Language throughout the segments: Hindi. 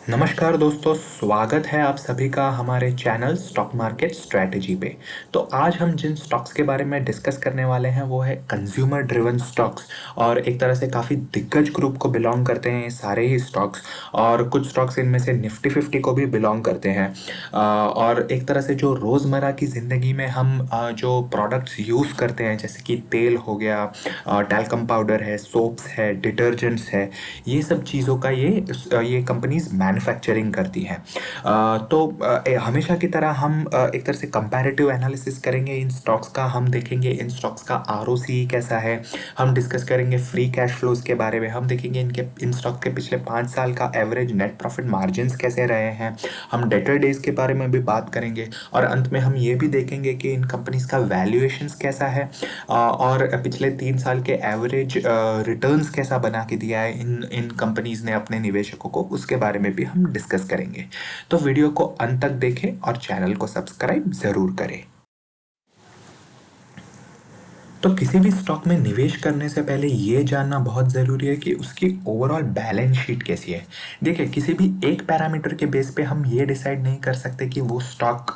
नमस्कार दोस्तों, स्वागत है आप सभी का हमारे चैनल स्टॉक मार्केट स्ट्रैटेजी पे। तो आज हम जिन स्टॉक्स के बारे में डिस्कस करने वाले हैं वो है कंज्यूमर ड्रिवन स्टॉक्स। और एक तरह से काफ़ी दिग्गज ग्रुप को बिलोंग करते हैं ये सारे ही स्टॉक्स। और कुछ स्टॉक्स इनमें से निफ्टी 50 को भी बिलोंग करते हैं। और एक तरह से जो रोज़मर्रा की ज़िंदगी में हम जो प्रोडक्ट्स यूज़ करते हैं, जैसे कि तेल हो गया, टैल्कम पाउडर है, सोप्स है, डिटर्जेंट्स है, ये सब चीज़ों का ये कंपनीज मैन्युफैक्चरिंग करती हैं। हमेशा की तरह हम एक तरह से कंपैरेटिव एनालिसिस करेंगे इन स्टॉक्स का। हम देखेंगे इन स्टॉक्स का आरओसी कैसा है, हम डिस्कस करेंगे फ्री कैश फ्लोज के बारे में, हम देखेंगे इन स्टॉक के पिछले 5 साल का एवरेज नेट प्रॉफिट मार्जिन्स कैसे रहे हैं, हम डेटर डेज के बारे में भी बात करेंगे, और अंत में हम ये भी देखेंगे कि इन कंपनीज का वैल्यूएशंस कैसा है, और पिछले 3 साल के एवरेज रिटर्न्स कैसा बना के दिया है इन इन कंपनीज ने अपने निवेशकों को, उसके बारे में भी हम डिस्कस करेंगे। तो वीडियो को अंत तक देखें और चैनल को सब्सक्राइब जरूर करें। तो किसी भी स्टॉक में निवेश करने से पहले ये जानना बहुत ज़रूरी है कि उसकी ओवरऑल बैलेंस शीट कैसी है। देखिए, किसी भी एक पैरामीटर के बेस पे हम ये डिसाइड नहीं कर सकते कि वो स्टॉक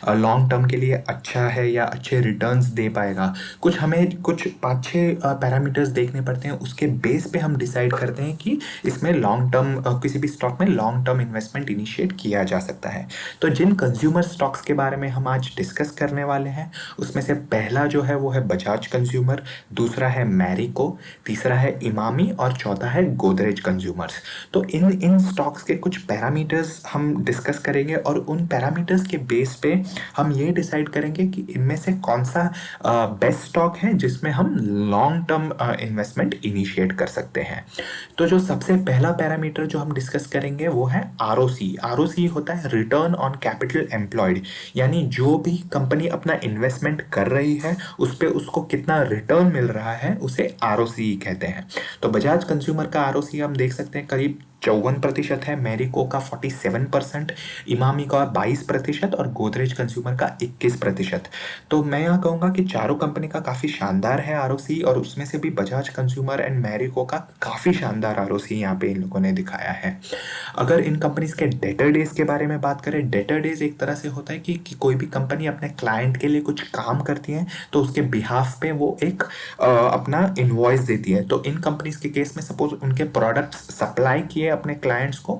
लॉन्ग टर्म के लिए अच्छा है या अच्छे रिटर्न्स दे पाएगा। कुछ 5-6 पैरामीटर्स देखने पड़ते हैं, उसके बेस पे हम डिसाइड करते हैं कि इसमें लॉन्ग टर्म किसी भी स्टॉक में लॉन्ग टर्म इन्वेस्टमेंट इनिशिएट किया जा सकता है। तो जिन कंज्यूमर स्टॉक्स के बारे में हम आज डिस्कस करने वाले हैं, उसमें से पहला जो है वो है बजाज कंज्यूमर, दूसरा है मैरिको, तीसरा है इमामी और चौथा है गोदरेज कंज्यूमर्स। तो इन इन स्टॉक्स के कुछ पैरामीटर्स हम डिस्कस करेंगे और उन पैरामीटर्स के बेस पे हम ये डिसाइड करेंगे कि इनमें से कौन सा बेस्ट स्टॉक है जिसमें हम लॉन्ग टर्म इन्वेस्टमेंट इनिशिएट कर सकते हैं। तो जो सबसे पहला पैरामीटर जो हम डिस्कस करेंगे वो है आरओसी। आरओसी होता है रिटर्न ऑन कैपिटल एम्प्लॉयड, यानी जो भी कंपनी अपना इन्वेस्टमेंट कर रही है उस पे उसको कितना रिटर्न मिल रहा है, उसे आरओसी कहते हैं। तो बजाज कंज्यूमर का आरओसी हम देख सकते हैं करीब 54% है, मैरिको का 47%, इमामी का 22% और गोदरेज कंज्यूमर का 21%। तो मैं यहाँ कहूँगा कि चारों कंपनी का काफ़ी शानदार है आरओसी, और उसमें से भी बजाज कंज्यूमर एंड मैरिको का काफ़ी शानदार आरओसी यहाँ पे इन लोगों ने दिखाया है। अगर इन कंपनीज के डेटर डेज के बारे में बात करें, डेटर डेज एक तरह से होता है कि कोई भी कंपनी अपने क्लाइंट के लिए कुछ काम करती है तो उसके बिहाफ पे वो एक अपना इन्वॉइस देती है। तो इन कंपनीज के केस में सपोज उनके प्रोडक्ट्स सप्लाई किए अपने क्लाइंट्स को,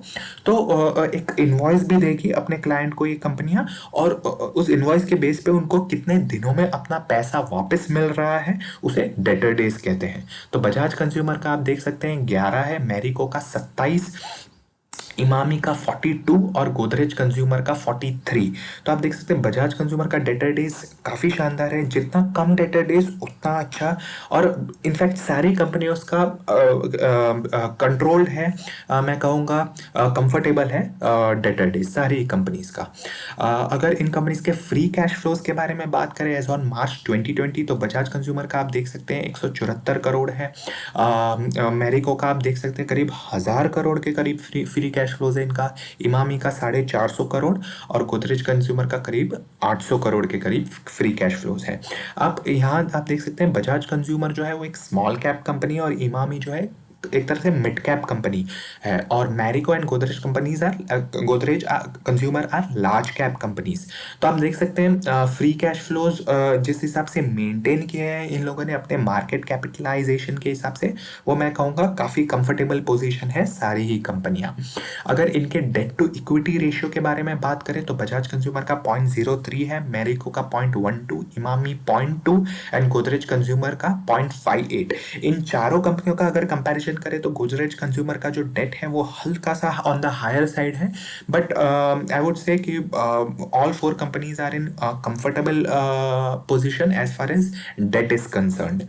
तो एक इन्वॉइस भी देगी अपने क्लाइंट को ये कंपनियां, और उस इन्वॉइस के बेस पे उनको कितने दिनों में अपना पैसा वापस मिल रहा है, उसे डेटर डेज कहते हैं। तो बजाज कंज्यूमर का आप देख सकते हैं 11 है, मैरिको का 27, इमामी का 42 और गोदरेज कंज्यूमर का 43। तो आप देख सकते हैं बजाज कंज्यूमर का डेटर डेज काफ़ी शानदार है, जितना कम डेटर डेज उतना अच्छा। और इनफैक्ट सारी कंपनियों का कंट्रोल्ड है, मैं कहूँगा कंफर्टेबल है डेटर डेज सारी कंपनीज का। अगर इन कंपनीज के फ्री कैश फ्लोज के बारे में बात करें एज ऑन मार्च 2020, तो बजाज कंज्यूमर का आप देख सकते हैं 174 करोड़ है, मैरिको का आप देख सकते हैं करीब 1000 करोड़ के करीब फ्री कैश फ्लोज है इनका, इमामी का 450 करोड़ और गोदरेज कंज्यूमर का करीब 800 करोड़ के करीब फ्री कैश फ्लोज है। आप यहाँ आप देख सकते हैं बजाज कंज्यूमर जो है वो एक स्मॉल कैप कंपनी है, और इमामी जो है एक तरह से मिड कैप कंपनी है, और Marico and Godrej companies are Godrej consumer are large cap companies. तो आप देख सकते हैं फ्री कैश फ्लोज जिस हिसाब से मेंटेन किए हैं इन लोगों ने अपने मार्केट कैपिटलाइजेशन के हिसाब से, वो मैं कहूँगा काफ़ी कंफर्टेबल पोजीशन है सारी ही कंपनियां। अगर इनके डेट टू इक्विटी रेशियो के बारे में बात करें तो बजाज कंज्यूमर का 0.03 है, मैरिको का 0.12, इमामी 0.2 एंड गोदरेज कंज्यूमर का 0.58। इन चारों कंपनियों का अगर कंपैरिजन करें तो गोदरेज कंज्यूमर का जो डेट है वो हल्का सा ऑन द हायर साइड है, बट आई वुड से कि all 4 companies are in comfortable position as far as debt is concerned.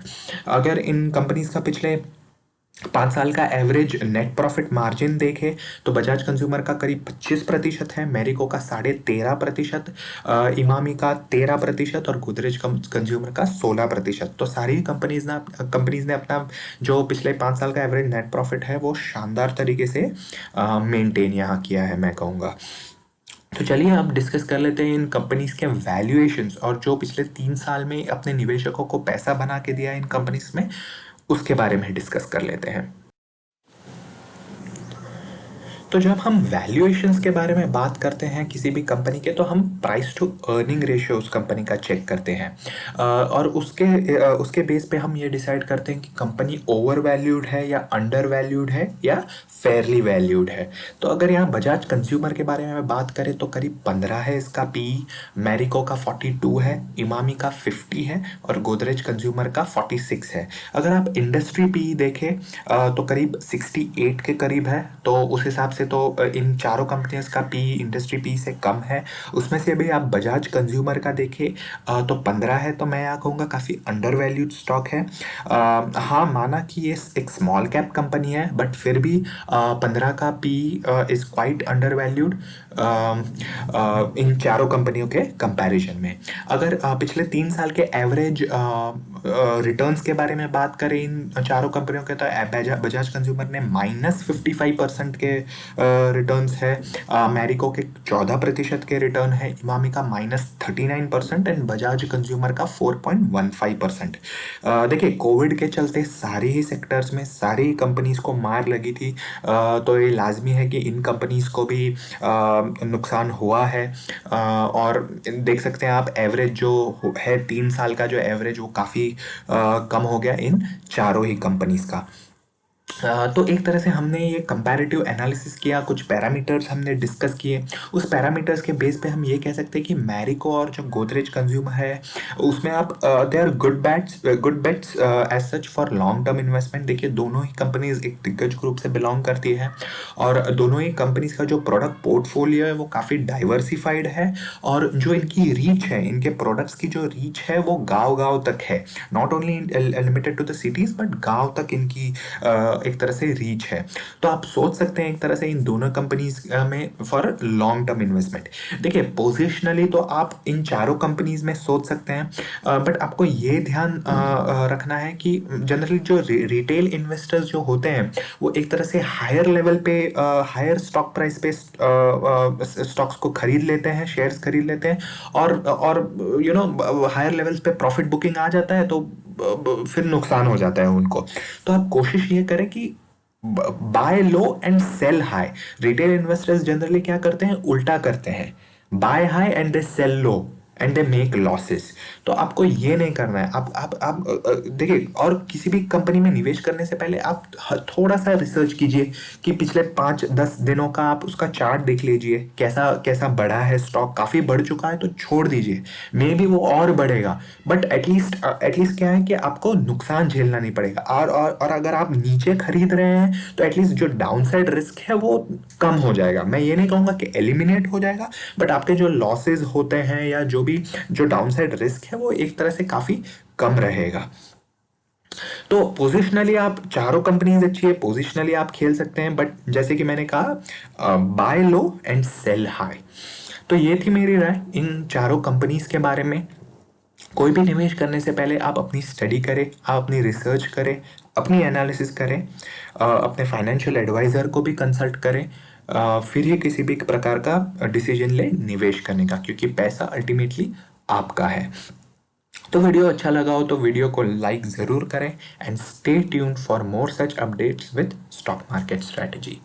अगर इन कंपनीज का पिछले 5 साल का एवरेज नेट प्रॉफिट मार्जिन देखे तो बजाज कंज्यूमर का करीब 25% है, मैरिको का 13.5%, इमामी का 13% और गोदरेज कंज्यूमर का 16%। तो सारी कंपनीज ने अपना जो पिछले 5 साल का एवरेज नेट प्रॉफिट है वो शानदार तरीके से मेंटेन यहाँ किया है, मैं कहूँगा। तो चलिए अब डिस्कस कर लेते हैं इन कंपनीज के वैल्यूएशंस, और जो पिछले 3 साल में अपने निवेशकों को पैसा बना के दिया इन कंपनीज में, उसके बारे में डिस्कस कर लेते हैं। तो जब हम वैल्यूएशंस के बारे में बात करते हैं किसी भी कंपनी के, तो हम प्राइस टू अर्निंग रेशियो उस कंपनी का चेक करते हैं। और उसके बेस पे हम ये डिसाइड करते हैं कि कंपनी ओवर वैल्यूड है या अंडर वैल्यूड है या फेयरली वैल्यूड है। तो अगर यहाँ बजाज कंज्यूमर के बारे में बात करें तो करीब 15 है इसका पी, मैरिको का 42 है, इमामी का 50 है और गोदरेज कंज्यूमर का 46 है। अगर आप इंडस्ट्री पी देखें तो करीब 68 के करीब है। तो उस हिसाब से तो इन चारों कंपनियों का पी इंडस्ट्री पी से कम है। उसमें से अभी आप बजाज कंज्यूमर का देखें तो 15 है, तो मैं यहाँ कहूँगा काफ़ी अंडर वैल्यूड स्टॉक है। हाँ, माना कि ये एक स्मॉल कैप कंपनी है, बट फिर भी 15 का P is quite under valued in चारों कंपनियों के कंपैरिजन में। अगर पिछले 3 साल के एवरेज रिटर्न्स के बारे में बात करें इन चारों कंपनियों के, तो बजाज कंज्यूमर ने -55% के रिटर्न्स है, मैरिको के 14% के रिटर्न है, इमामी का -39% एंड बजाज कंज्यूमर का 4.15%। देखिए, कोविड के चलते सारे ही सेक्टर्स में सारी कंपनीज को मार लगी थी, तो ये लाजमी है कि इन कंपनीज को भी नुकसान हुआ है। और देख सकते हैं आप, एवरेज जो है 3 साल का जो एवरेज, वो काफ़ी कम हो गया इन चारों ही कंपनीज का। तो एक तरह से हमने ये कंपैरेटिव एनालिसिस किया, कुछ पैरामीटर्स हमने डिस्कस किए। उस पैरामीटर्स के बेस पे हम ये कह सकते हैं कि मैरिको और जो गोदरेज कंज्यूमर है उसमें आप they are good bets as such for long term investment. देखिए, दोनों ही कंपनीज एक दिग्गज ग्रुप से बिलोंग करती है और दोनों ही कंपनीज का जो प्रोडक्ट पोर्टफोलियो है वो काफ़ी डाइवर्सिफाइड है और जो इनकी रीच है, इनके प्रोडक्ट्स की जो रीच है वो गाँव-गाँव तक है। Not only limited to the cities but गाँव तक इनकी एक तरह से रीच है। तो आप सोच सकते हैं एक तरह से इन दोनों कंपनीज में फॉर लॉन्ग टर्म इन्वेस्टमेंट। देखिए, पोजिशनली तो आप इन चारों कंपनीज में सोच सकते हैं, बट आपको ये ध्यान रखना है कि जनरली जो रिटेल इन्वेस्टर्स जो होते हैं वो एक तरह से हायर लेवल पे, हायर स्टॉक प्राइस पे स्टॉक्स को खरीद लेते हैं, शेयर्स खरीद लेते हैं और यू नो हायर लेवल्स पे प्रॉफिट बुकिंग आ जाता है, तो फिर नुकसान हो जाता है उनको। तो आप कोशिश ये करें कि buy low and sell high. Retail investors generally क्या करते हैं, उल्टा करते हैं, buy high and they sell low and they make losses. तो आपको ये नहीं करना है। आप देखिए, और किसी भी कंपनी में निवेश करने से पहले आप थोड़ा सा रिसर्च कीजिए कि पिछले 5-10 दिनों का आप उसका चार्ट देख लीजिए, कैसा कैसा बढ़ा है स्टॉक। काफ़ी बढ़ चुका है तो छोड़ दीजिए, मे बी वो और बढ़ेगा, बट एटलीस्ट क्या है कि आपको नुकसान झेलना नहीं पड़ेगा। और अगर आप नीचे खरीद रहे हैं तो एटलीस्ट जो डाउनसाइड रिस्क है वो कम हो जाएगा। मैं ये नहीं कहूँगा कि एलिमिनेट हो जाएगा, बट आपके जो लॉसेज होते हैं या जो डाउनसाइड रिस्क है वो एक तरह से काफी कम रहेगा। तो पोजिशनली आप चारों कंपनीज अच्छी है, पोजिशनली आप खेल सकते हैं, बट जैसे कि मैंने कहा, buy low and sell high. तो ये थी मेरी राय इन चारों कंपनीज के बारे में। कोई भी निवेश करने से पहले आप अपनी स्टडी करें, आप अपनी रिसर्च करें, अपनी एनालिसिस करें, अपने फाइनेंशियल एडवाइज़र को भी कंसल्ट करें, फिर ही किसी भी प्रकार का डिसीजन ले निवेश करने का, क्योंकि पैसा अल्टीमेटली आपका है। तो वीडियो अच्छा लगा हो तो वीडियो को लाइक ज़रूर करें and stay tuned for more such updates with stock market strategy.